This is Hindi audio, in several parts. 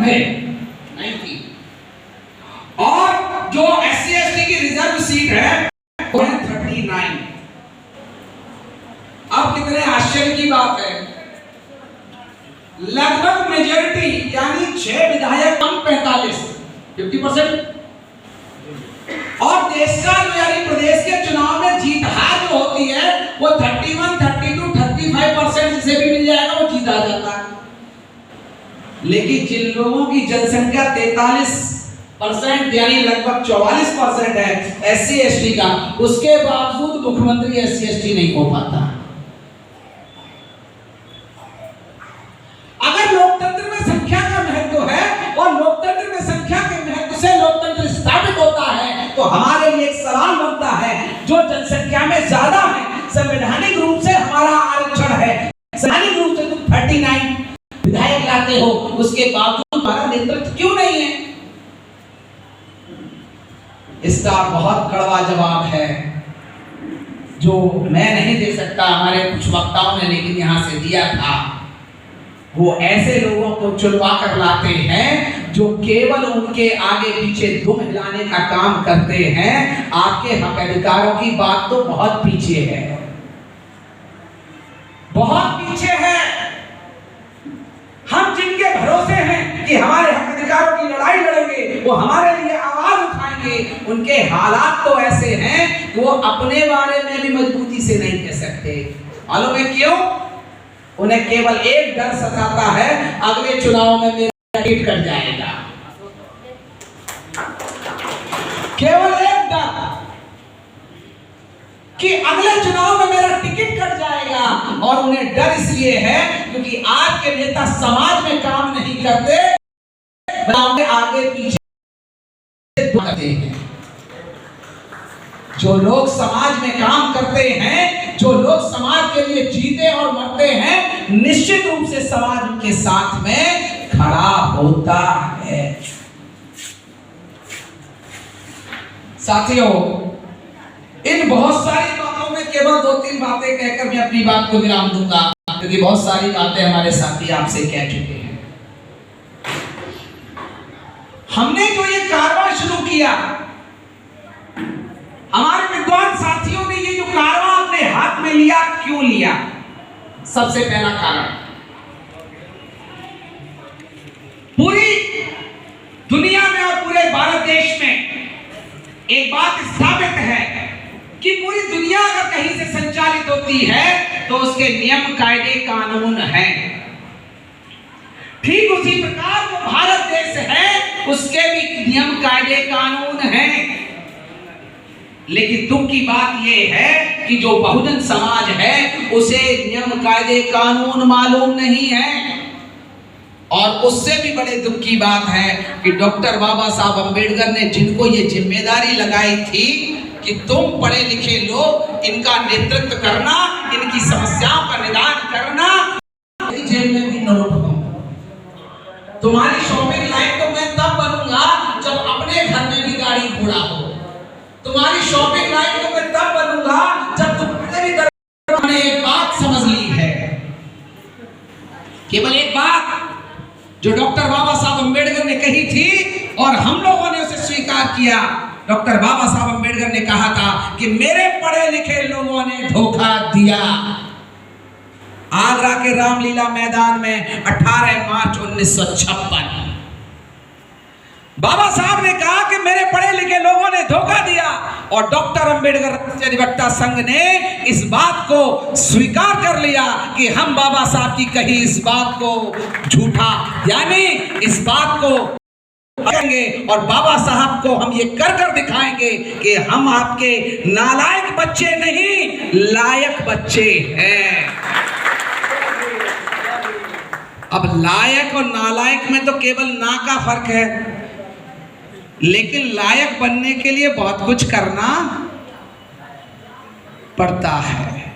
90 और जो SC/ST की रिजर्व सीट है वो है 39। अब कितने आश्चर्य की बात है, लगभग मेजॉरिटी यानी 6 विधायक कम 45 50% और देश का यानी प्रदेश के चुनाव में जीत हार जो होती है वो 31, 32, 35% से भी मिल जाएगा, वो जीत आ जाता है। लेकिन जिन लोगों की जनसंख्या 43% यानी लगभग 44% है SC/ST का, उसके बावजूद मुख्यमंत्री SC/ST नहीं हो पाता। अगर लोकतंत्र में संख्या का महत्व है और लोकतंत्र में संख्या के महत्व से लोकतंत्र स्थापित होता है, तो हमारे लिए एक सवाल बनता है, जो जनसंख्या में ज्यादा है, संवैधानिक रूप से हमारा आरक्षण है, संवैधानिक रूप से तुम 39 विधायक लाते हो, उसके बावजूद हमारा नेतृत्व क्यों नहीं है? इसका बहुत कड़वा जवाब है जो मैं नहीं दे सकता, हमारे कुछ वक्ताओं ने लेकिन यहां से दिया था। वो ऐसे लोगों को चुनवा कर लाते हैं जो केवल उनके आगे पीछे दुम हिलाने का काम करते हैं। आपके हक अधिकारों की बात तो बहुत पीछे है, बहुत पीछे है। हम जिनके भरोसे हैं कि हमारे हक अधिकारों की लड़ाई लड़ेंगे, वो हमारे लिए आवाज उठाएंगे, उनके हालात तो ऐसे हैं वो अपने बारे में भी मजबूती से नहीं कह सकते। मालूम है क्यों? उन्हें केवल एक डर सताता है, अगले चुनाव में मेरा टिकट कट जाएगा। केवल एक डर कि अगले चुनाव में मेरा टिकट कट जाएगा। और उन्हें डर इसलिए है क्योंकि आज के नेता समाज में काम नहीं करते, आगे पीछे करते हैं। जो लोग समाज में काम करते हैं, जो लोग समाज के लिए जीते और मरते हैं, निश्चित रूप से समाज उनके साथ में खड़ा होता है। साथियों, इन बहुत सारी बातों में केवल 2-3 बातें कहकर मैं अपनी बात को विराम दूंगा, क्योंकि बहुत सारी बातें हमारे साथी आपसे कह चुके हैं। हमने जो ये कारवां शुरू किया, हमारे विद्वान साथियों ने ये जो कारवां अपने हाथ में लिया, क्यों लिया? सबसे पहला कारण, पूरी दुनिया में और पूरे भारत देश में एक बात स्थापित है कि पूरी दुनिया अगर कहीं से संचालित होती है तो उसके नियम कायदे कानून हैं। ठीक उसी प्रकार जो भारत देश है उसके भी नियम कायदे कानून हैं। लेकिन दुख की बात यह है कि जो बहुजन समाज है उसे नियम कायदे कानून मालूम नहीं है। और उससे भी बड़े दुख की बात है कि डॉक्टर बाबा साहब अंबेडकर ने जिनको ये जिम्मेदारी लगाई थी कि तुम पढ़े लिखे लोग इनका नेतृत्व करना, इनकी समस्याओं का निदान करना, जेल में भी नोट हो। तुम्हारी शॉपिंग लाइन तो मैं तब बनूंगा जब अपने घर में भी गाड़ी घोड़ा हो। तुम्हारी शॉपिंग लाइन तो मैं तब बनूंगा जब तुमने भी दरबार में एक बात समझ ली है, केवल एक बात जो डॉक्टर बाबा साहब अंबेडकर ने कही थी और हम लोगों ने उसे स्वीकार किया। डॉक्टर बाबा साहब अंबेडकर ने कहा था कि मेरे पढ़े लिखे लोगों ने धोखा दिया। आगरा के रामलीला मैदान में 18 मार्च 1956 बाबा साहब ने कहा कि मेरे पढ़े लिखे लोगों ने धोखा दिया, और डॉक्टर अंबेडकर राष्ट्रीय अधिवक्ता संघ ने इस बात को स्वीकार कर लिया कि हम बाबा साहब की कही इस बात को झूठा, यानी इस बात को करेंगे और बाबा साहब को हम ये कर कर दिखाएंगे कि हम आपके नालायक बच्चे नहीं, लायक बच्चे हैं। अब लायक और नालायक में तो केवल ना का फर्क है, लेकिन लायक बनने के लिए बहुत कुछ करना पड़ता है।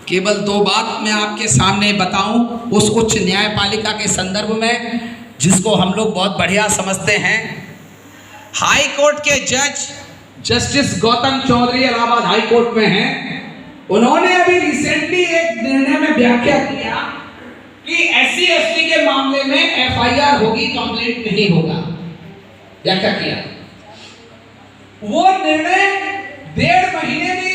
केवल 2 बात मैं आपके सामने बताऊं उस उच्च न्यायपालिका के संदर्भ में जिसको हम लोग बहुत बढ़िया समझते हैं। हाई कोर्ट के जज justice Gautam Chaudhary Allahabad high court में हैं। उन्होंने अभी रिसेंटली एक निर्णय में व्याख्या किया कि SC/ST के मामले में एफआईआर होगी, कंप्लेंट नहीं होगा। व्याख्या किया। वो निर्णय 1.5 महीने भी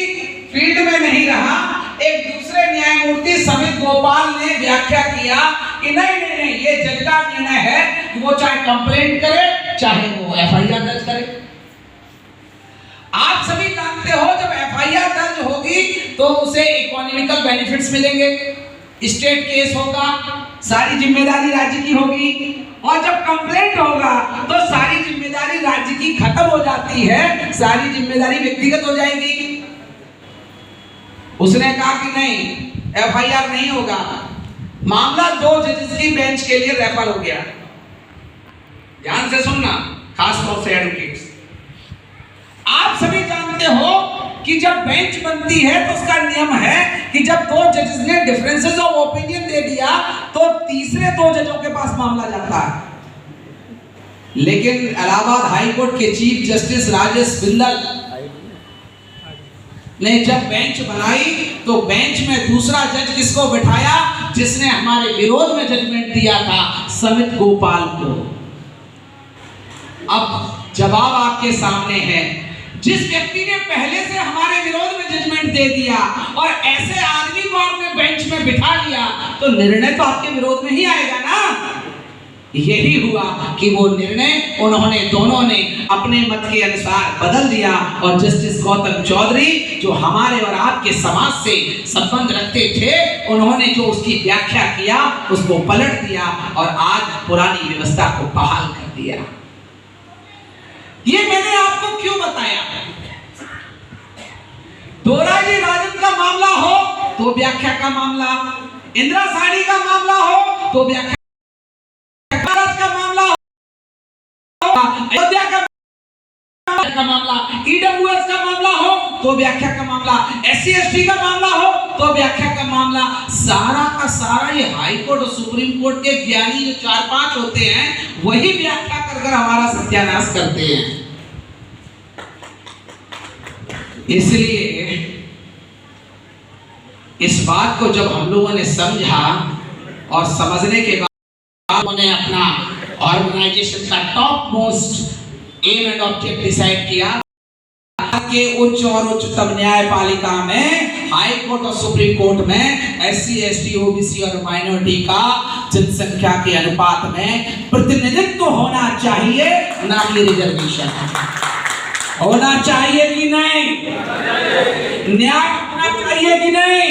फील्ड में नहीं रहा। एक दूसरे न्यायमूर्ति समित गोपाल ने व्याख्या किया कि नहीं नहीं नहीं, ये जज का निर्णय है कि वो चाहे कंप्लेंट करे चाहे वो एफआईआर दर्ज करे। आप सभी जानते हो जब एफआईआर दर्ज होगी तो उसे इकोनॉमिकल बेनिफिट्स मिलेंगे, स्टेट केस होगा, सारी जिम्मेदारी राज्य की होगी। और जब कंप्लेंट होगा तो सारी जिम्मेदारी राज्य की खत्म हो जाती है, सारी जिम्मेदारी व्यक्तिगत हो जाएगी। उसने कहा कि नहीं, एफआईआर नहीं होगा। मामला 2 जजेस की बेंच के लिए रेफर हो गया। ध्यान से सुनना, खास तौर से एडवोकेट्स। आप सभी जानते हो कि जब बेंच बनती है तो उसका नियम है कि जब 2 जजेस ने डिफरेंसेस ऑफ ओपिनियन दे दिया तो तीसरे 2 जजों के पास मामला जाता है। लेकिन इलाहाबाद हाई कोर्ट के चीफ जस्टिस राजेश बिंदल ने जब बेंच बनाई तो बेंच में दूसरा जज किसको बिठाया? जिसने हमारे विरोध में जजमेंट दिया था, समित गोपाल को। अब जवाब आपके सामने है। जिस व्यक्ति ने पहले से हमारे विरोध में जजमेंट दे दिया और ऐसे आदमी को आपने बेंच में बिठा लिया तो निर्णय तो आपके विरोध में ही आएगा ना। यही हुआ कि वो निर्णय उन्होंने दोनों ने अपने मत के अनुसार बदल दिया और जस्टिस गौतम चौधरी जो हमारे और आपके समाज से संबंध रखते थे, उन्होंने जो उसकी व्याख्या किया उसको पलट दिया और आज पुरानी व्यवस्था को बहाल कर दिया। ये मैंने आपको क्यों बताया? दोराजी राजन का मामला हो तो व्याख्या का मामला, इंदिरा साहनी का मामला हो तो व्याख्या का मामला हो, अयोध्या का मामला, ईडब्ल्यूएस का मामला हो तो व्याख्या का मामला, एससी एसटी का मामला हो तो व्याख्या का मामला। सारा का सारा ये हाई कोर्ट और सुप्रीम कोर्ट के ज्ञानी जो 4-5 होते हैं वही व्याख्या कर हमारा सत्यानाश करते हैं। इसलिए इस बात को जब हम लोगों ने समझा और समझने के बाद उन्होंने अपना ऑर्गेनाइजेशन का top most aim and object decide किया कि उच्च और उच्चतम न्यायपालिका में हाई कोर्ट और सुप्रीम कोर्ट में एससी एसटी ओबीसी और माइनॉरिटी का जनसंख्या के अनुपात में प्रतिनिधित्व होना चाहिए, ना कि रिजर्वेशन होना चाहिए कि नहीं, न्याय होना चाहिए कि नहीं।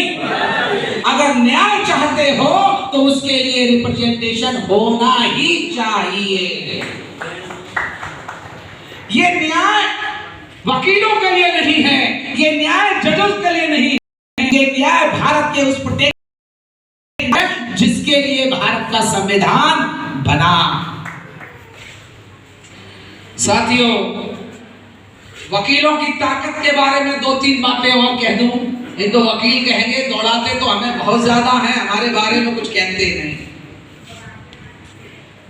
अगर न्याय चाहते हो तो उसके लिए रिप्रेजेंटेशन होना ही चाहिए। ये न्याय वकीलों के लिए नहीं है, ये न्याय जजों के लिए नहीं है, ये न्याय भारत के उस प्रोटेक्ट जिसके लिए भारत का संविधान बना। साथियों, वकीलों की ताकत के बारे में 2-3 बातें और कह दूं। नहीं तो वकील कहेंगे दौड़ाते तो हमें बहुत ज्यादा हैं, हमारे बारे में कुछ कहते ही नहीं।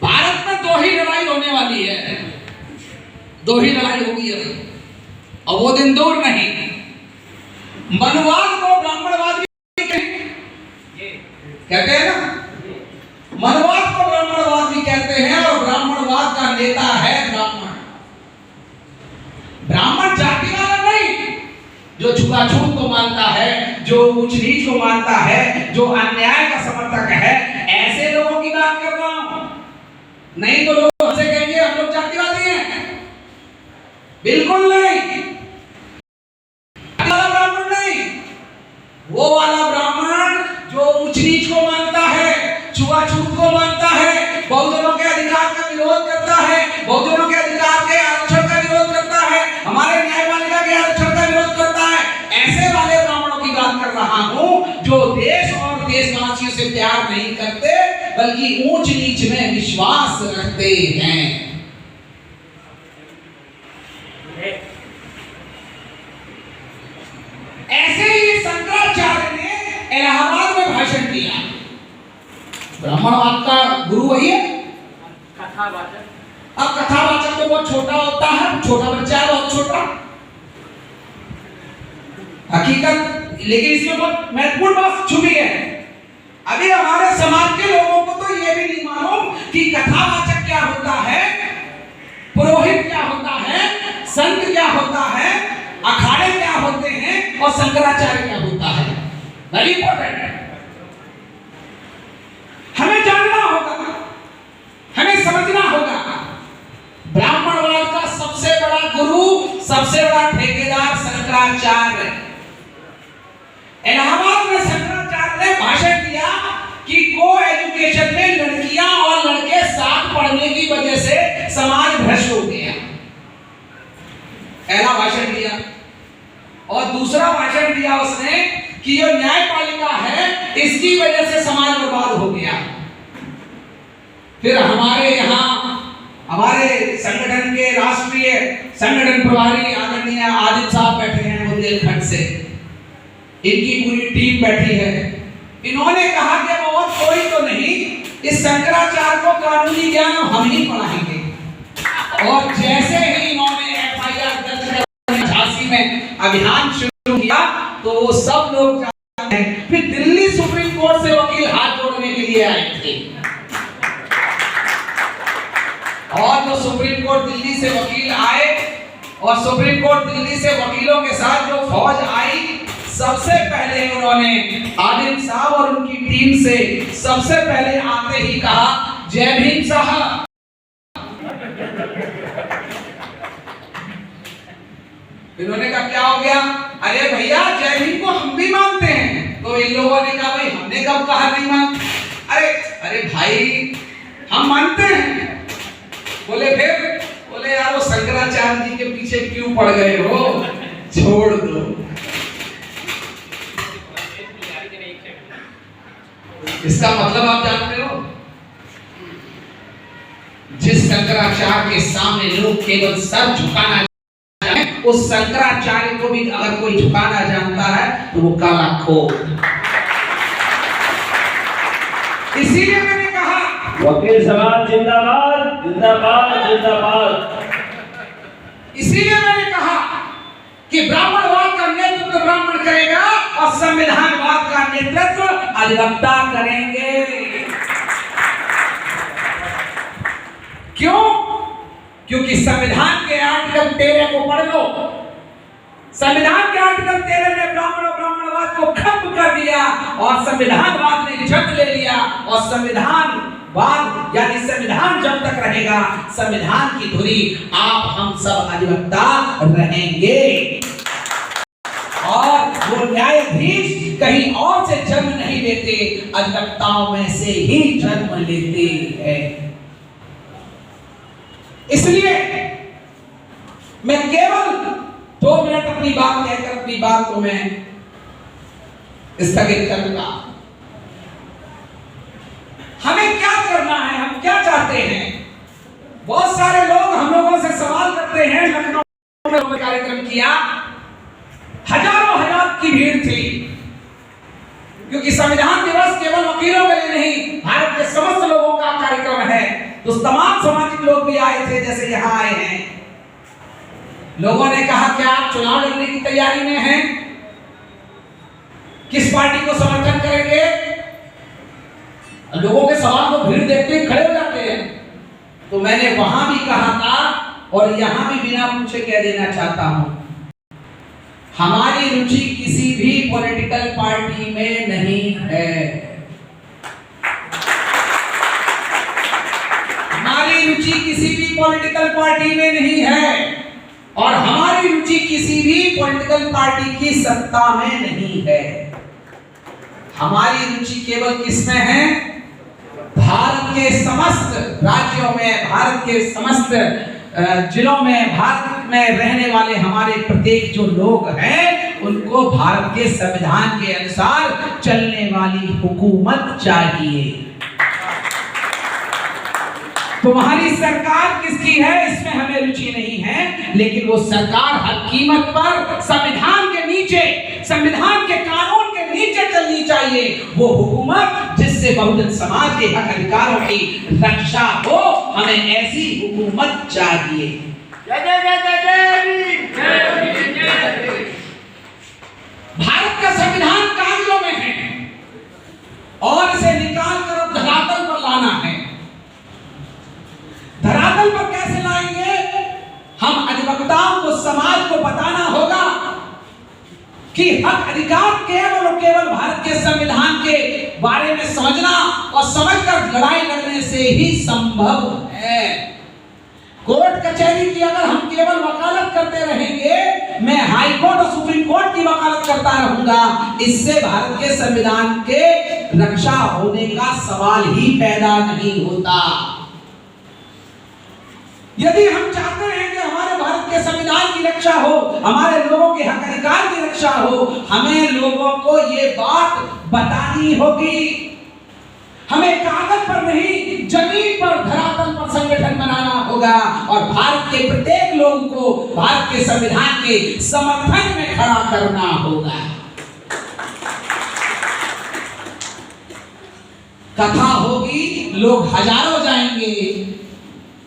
भारत में 2 ही लड़ाई होने वाली है, 2 ही लड़ाई होगी अब, और वो दिन दूर नहीं। मनुवाद को ब्राह्मणवाद भी कहते हैं ना, मनुवाद को ब्राह्मणवाद भी कहते हैं और ब्राह्मणवाद का नेता है ब्राह्मण। ब्राह्मण जाति वाला नहीं, जो छुआछूत को मानता है, जो ऊंच नीच को मानता है, जो अन्याय का समर्थक है, ऐसे लोगों की बात कर रहा हूं। नहीं तो लोग हमसे कहेंगे हम लोग जातिवादी हैं। बिल्कुल नहीं, ब्राह्मण नहीं, वो वाला ब्राह्मण जो ऊंच नीच को मानता है, छुआछूत को मानता है, बहुजनों के अधिकार का विरोध करता है, बहुजनों के अधिकार के आरक्षण का विरोध करता है, हमारे न्यायपालिका के आरक्षण का विरोध करता है। ऐसे वाले ब्राह्मणों की बात कर रहा हूं जो देश और देशवासियों से प्यार नहीं करते बल्कि ऊंच नीच में विश्वास रखते हैं। ऐसे ही शंकराचार्य ने इलाहाबाद में भाषण दिया। ब्राह्मणवाद का गुरु वही है, कथावाचक। अब कथावाचक तो बहुत छोटा होता है, छोटा बच्चा है, बहुत छोटा हकीकत, लेकिन इसमें बहुत महत्वपूर्ण बात छुपी है। अभी हमारे समाज के लोगों को तो ये भी नहीं मालूम शंकराचार्य। इलाहाबाद में शंकराचार्य ने भाषण दिया कि को एजुकेशन में लड़कियां और लड़के साथ पढ़ने की वजह से समाज भ्रष्ट हो गया। पहला भाषण दिया। और दूसरा भाषण दिया उसने कि जो न्यायपालिका है इसकी वजह से समाज बर्बाद हो गया। फिर हमारे यहाँ हमारे संगठन के राष्ट्रीय संगठन प्रभारी आदरणीय आदित्य साहब बैठे हैं बुंदेलखंड से, इनकी पूरी टीम बैठी है। इन्होंने कहा कि और कोई तो नहीं, इस शंकराचार्य को कानूनी ज्ञान हम ही पढ़ाएंगे। और जैसे ही इन्होंने एफआईआर दर्ज कर झांसी में अभियान शुरू किया तो वो सब लोग जानते हैं। फिर दिल्ली सुप्रीम कोर्ट से वकील हाथ जोड़ने के लिए आए थे, और जो सुप्रीम कोर्ट दिल्ली से वकील आए और सुप्रीम कोर्ट दिल्ली से वकीलों के साथ जो फौज आई, सबसे पहले उन्होंने आदित्य साहब और उनकी टीम से सबसे पहले आते ही कहा, जय भीम साहब। इन्होंने कहा क्या हो गया? अरे भैया जय भीम को हम भी मानते हैं। तो इन लोगों ने कहा भाई हमने कब कहा नहीं मानते? अरे भाई हम मानते हैं। बोले फिर? बोले यार वो शंकराचार्य जी के पीछे क्यों पड़ गए हो, छोड़ दो। इसका मतलब आप जानते हो, जिस शंकराचार्य के सामने लोग केवल सर झुकाना जानते हैं, उस शंकराचार्य को भी अगर कोई झुकाना जानता है तो वो काला खोर। इसीलिए मैंने कहा वकील समाज जिंदाबाद जिंदाबाद जिंदाबाद। इसीलिए मैंने कहा कि ब्राह्मणवाद का नेतृत्व ब्राह्मण करेगा और संविधानवाद का नेतृत्व अधिवक्ता करेंगे। क्यों? क्योंकि संविधान के आर्टिकल 13 को पढ़ लो। संविधान के आर्टिकल 13 ने ब्राह्मण और ब्राह्मणवाद को खत्म कर दिया और संविधानवाद ने जन्म ले लिया। और संविधानवाद यानी संविधान जब तक रहेगा, संविधान की धुरी आप हम सब अधिवक्ता रहेंगे। और वो न्यायाधीश कहीं और से जन्म नहीं लेते, अधिवक्ताओं में से ही जन्म लेते हैं। इसलिए मैं केवल 2 मिनट अपनी बात कहकर अपनी बात को मैं स्थगित करूंगा। हमें क्या करना है, हम क्या चाहते हैं? बहुत सारे लोग हम लोगों से सवाल करते हैं। लखनऊ में कार्यक्रम किया, हजारों हजार की भीड़ थी, क्योंकि संविधान दिवस केवल वकीलों के लिए नहीं, भारत के समस्त लोगों का कार्यक्रम है। तो तमाम सामाजिक लोग भी आए थे, जैसे यहाँ आए हैं। लोगों ने कहा क्या आप चुनाव लड़ने की तैयारी में हैं? किस पार्टी को समर्थन करेंगे? लोगों के सवाल को भीड़ देखते ही खड़े हो जाते हैं। तो मैंने वहां भी कहा था और यहां भी बिना पूछे कह देना चाहता हूं, हमारी रुचि किसी भी पॉलिटिकल पार्टी में नहीं है। हमारी रुचि किसी भी पॉलिटिकल पार्टी में नहीं है और हमारी रुचि किसी भी पॉलिटिकल पार्टी की सत्ता में नहीं है। हमारी रुचि केवल किसमें है? भारत के समस्त राज्यों में, भारत के समस्त जिलों में, भारत में रहने वाले हमारे प्रत्येक जो लोग हैं, उनको भारत के संविधान के अनुसार चलने वाली हुकूमत चाहिए। तुम्हारी सरकार किसकी है इसमें हमें रुचि नहीं है, लेकिन वो सरकार हर कीमत पर संविधान के नीचे, संविधान के कानून के नीचे चलनी चाहिए। वो हुकूमत जिससे बहुजन समाज के हक अधिकारों की रक्षा हो, हमें ऐसी हुकूमत चाहिए। भारत का संविधान कागजों में है और इसे निकाल कर अब धरातल पर लाना है। धरातल पर कैसे लाएंगे? हम अधिवक्ताओं को, समाज को बताना होगा कि हक अधिकार केवल और केवल भारत के संविधान के बारे में समझना और समझकर लड़ाई लड़ने से ही संभव है। कोर्ट कचहरी की अगर हम केवल वकालत करते रहेंगे, मैं हाई कोर्ट और सुप्रीम कोर्ट की वकालत करता रहूंगा, इससे भारत के संविधान के रक्षा होने का सवाल ही पैदा नहीं होता। यदि हम चाहते हैं कि हमारे भारत के संविधान की रक्षा हो, हमारे लोगों के हक अधिकार की रक्षा हो, हमें लोगों को ये बात बतानी होगी। हमें कागज पर नहीं, जमीन पर, धरातल पर संगठन बनाना होगा और भारत के प्रत्येक लोगों को भारत के संविधान के समर्थन में खड़ा करना होगा। कथा होगी, लोग हजारों जाएंगे।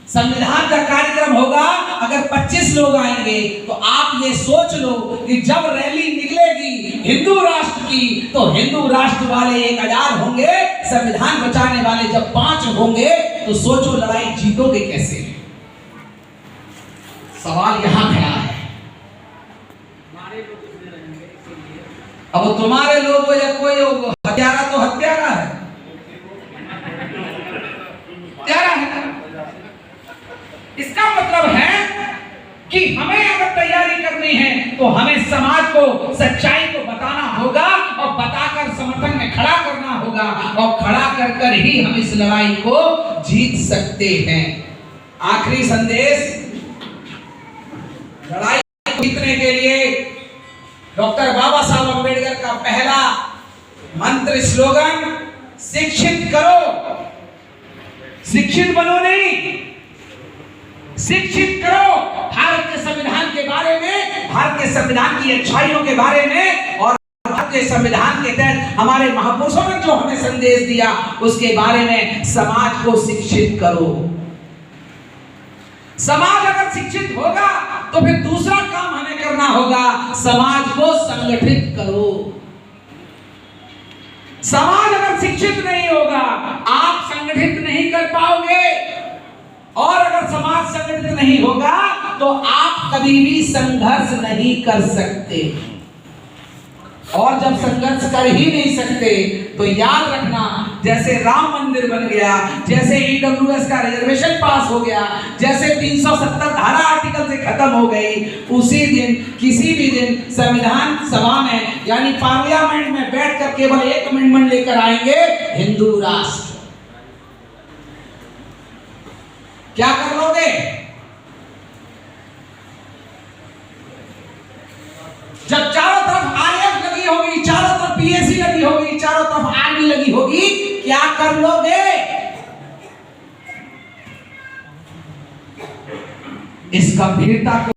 संविधान का कार्यक्रम होगा, अगर 25 लोग आएंगे तो आप ये सोच लो कि जब रैली निकलेगी हिंदू राष्ट्र की, तो हिंदू राष्ट्र वाले 1000 होंगे, संविधान बचाने वाले जब 5 होंगे, तो सोचो लड़ाई जीतोगे कैसे? सवाल यहां खड़ा है। अब तुम्हारे लोग हो या कोई हो, हत्यारा तो हत्यारा है, हत्यारा है। इसका मतलब है कि हमें अगर तैयारी करनी है तो हमें समाज को सच्चाई को बताना होगा और बताकर समर्थन में खड़ा करना होगा, और खड़ा कर ही हम इस लड़ाई को जीत सकते हैं। आखिरी संदेश, लड़ाई को जीतने के लिए डॉक्टर बाबा साहब अम्बेडकर का पहला मंत्र, स्लोगन, शिक्षित करो। शिक्षित बनो नहीं, शिक्षित करो भारत के संविधान के बारे में, भारत के संविधान की अच्छाइयों के बारे में, और भारत के संविधान के तहत हमारे महापुरुषों ने जो हमें संदेश दिया उसके बारे में समाज को शिक्षित करो। समाज अगर शिक्षित होगा तो फिर दूसरा काम हमें करना होगा, समाज को संगठित करो। समाज अगर शिक्षित नहीं होगा, आप संगठित नहीं कर पाओगे, और अगर समाज संगठित नहीं होगा तो आप कभी भी संघर्ष नहीं कर सकते, और जब संघर्ष कर ही नहीं सकते तो याद रखना, जैसे राम मंदिर बन गया, जैसे ईडब्ल्यूएस का रिजर्वेशन पास हो गया, जैसे 370 धारा आर्टिकल से खत्म हो गई, उसी दिन किसी भी दिन संविधान सभा में यानी पार्लियामेंट में बैठकर केवल एक अमेंडमेंट लेकर आएंगे, हिंदू राष्ट्र। क्या कर लोगे? जब चारों तरफ आईएएफ लगी होगी, चारों तरफ पीएससी लगी होगी, चारों तरफ आर्मी लगी होगी, क्या कर लोगे? इस गंभीरता को